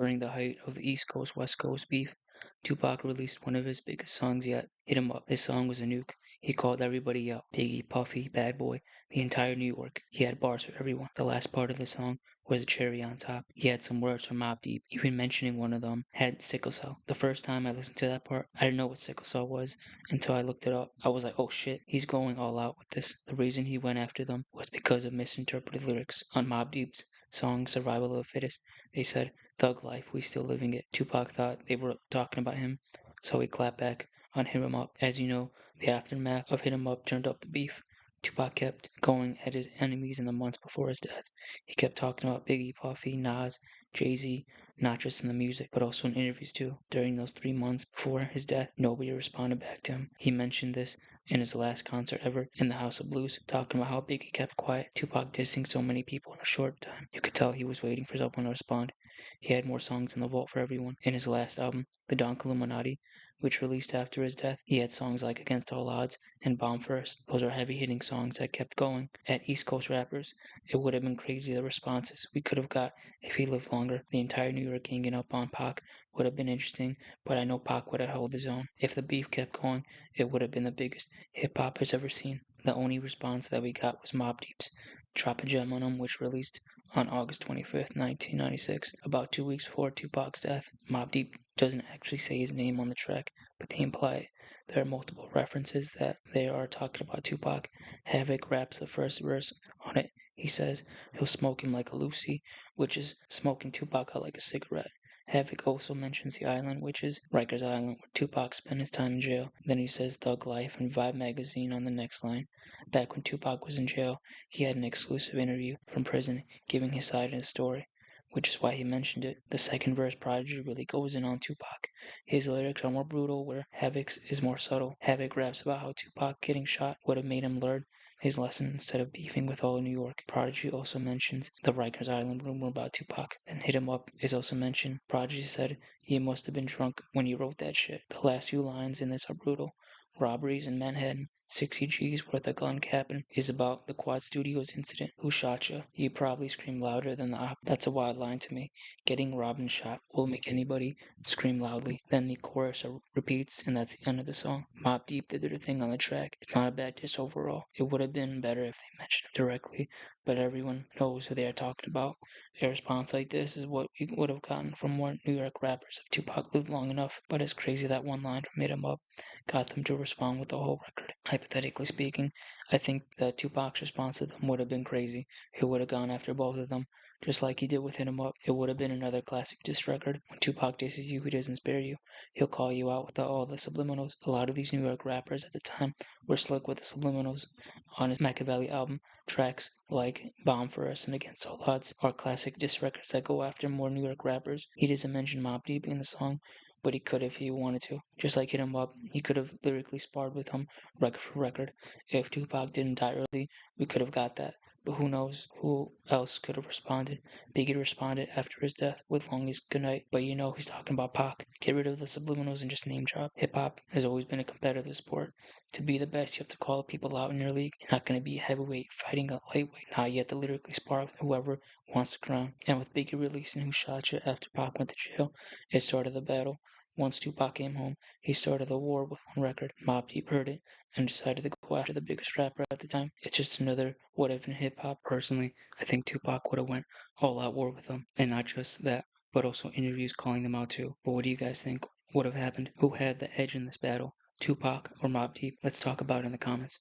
During the height of the East Coast West Coast beef, Tupac released one of his biggest songs yet, Hit 'Em Up. This song was a nuke. He called everybody out. Biggie, Puffy, Bad Boy, the entire New York. He had bars for everyone. The last part of the song was a cherry on top. He had some words from Mobb Deep, even mentioning one of them had sickle cell. The first time I listened to that part, I didn't know what sickle cell was until I looked it up. I was like, oh shit, he's going all out with this. The reason he went after them was because of misinterpreted lyrics on Mobb Deep's song Survival of the Fittest. They said, Thug life, we still living it. Tupac thought they were talking about him, so he clapped back on Hit 'Em Up. As you know, the aftermath of Hit 'Em Up turned up the beef. Tupac kept going at his enemies in the months before his death. He kept talking about Biggie, Puffy, Nas, Jay-Z, not just in the music, but also in interviews too. During those 3 months before his death, nobody responded back to him. He mentioned this in his last concert ever in the House of Blues, talking about how Biggie kept quiet. Tupac dissing so many people in a short time. You could tell he was waiting for someone to respond. He had more songs in the vault for everyone. In his last album, The Donk Illuminati, which released after his death, he had songs like Against All Odds and Bomb First. Those are heavy-hitting songs that kept going. At East Coast rappers, it would have been crazy the responses we could have got if he lived longer. The entire New York ganging up on Pac would have been interesting, but I know Pac would have held his own. If the beef kept going, it would have been the biggest hip-hop has ever seen. The only response that we got was Mobb Deep's Drop a Gem on 'Em, which released on August 25th, 1996, about 2 weeks before Tupac's death. Mobb Deep doesn't actually say his name on the track, but they imply it. There are multiple references that they are talking about Tupac. Havoc raps the first verse on it. He says he'll smoke him like a Lucy, which is smoking Tupac out like a cigarette. Havoc also mentions the island, which is Rikers Island, where Tupac spent his time in jail. Then he says Thug Life and Vibe magazine on the next line. Back when Tupac was in jail, he had an exclusive interview from prison giving his side of the story, which is why he mentioned it. The second verse, Prodigy really goes in on Tupac. His lyrics are more brutal, where Havoc's is more subtle. Havoc raps about how Tupac getting shot would have made him learn his lesson instead of beefing with all of New York. Prodigy also mentions the Rikers Island rumor about Tupac. Then Hit 'Em Up is also mentioned. Prodigy said he must have been drunk when he wrote that shit. The last few lines in this are brutal. Robberies in Manhattan, 60 G's worth of gun capping is about the Quad Studios incident. Who shot you? You probably scream louder than the op. That's a wild line to me. Getting robbed and shot will make anybody scream loudly. Then the chorus repeats, and that's the end of the song. Mobb Deep did their thing on the track. It's not a bad diss overall. It would have been better if they mentioned it directly, but everyone knows who they are talking about. A response like this is what we would have gotten from more New York rappers if Tupac lived long enough, but it's crazy that one line from Hit 'Em Up got them to respond with the whole record. Hypothetically speaking, I think that Tupac's response to them would have been crazy. He would have gone after both of them, just like he did with Hit 'Em Up. It would have been another classic diss record. When Tupac disses you, he doesn't spare you. He'll call you out with all the subliminals. A lot of these New York rappers at the time were slick with the subliminals. On his Machiavelli album, tracks like Bomb for Us and Against All Odds are classic diss records that go after more New York rappers. He doesn't mention Mobb Deep in the song, but he could if he wanted to. Just like Hit 'Em Up, he could have lyrically sparred with him record for record. If Tupac didn't die early, we could have got that. But who knows who else could have responded. Biggie responded after his death with Longest Goodnight, but you know he's talking about Pac. Get rid of the subliminals and just name drop. Hip hop has always been a competitive sport. To be the best, you have to call people out in your league. You're not going to be a heavyweight fighting a lightweight. Now you have to lyrically spar with whoever wants the crown. And with Biggie releasing Who Shot You after Pac went to jail, it started the battle. Once Tupac came home, he started the war with one record. Mobb Deep heard it and decided to go after the biggest rapper at the time. It's just another what if in hip hop. Personally, I think Tupac would have went all out war with them, and not just that, but also interviews calling them out too. But what do you guys think would have happened? Who had the edge in this battle? Tupac or Mobb Deep? Let's talk about it in the comments.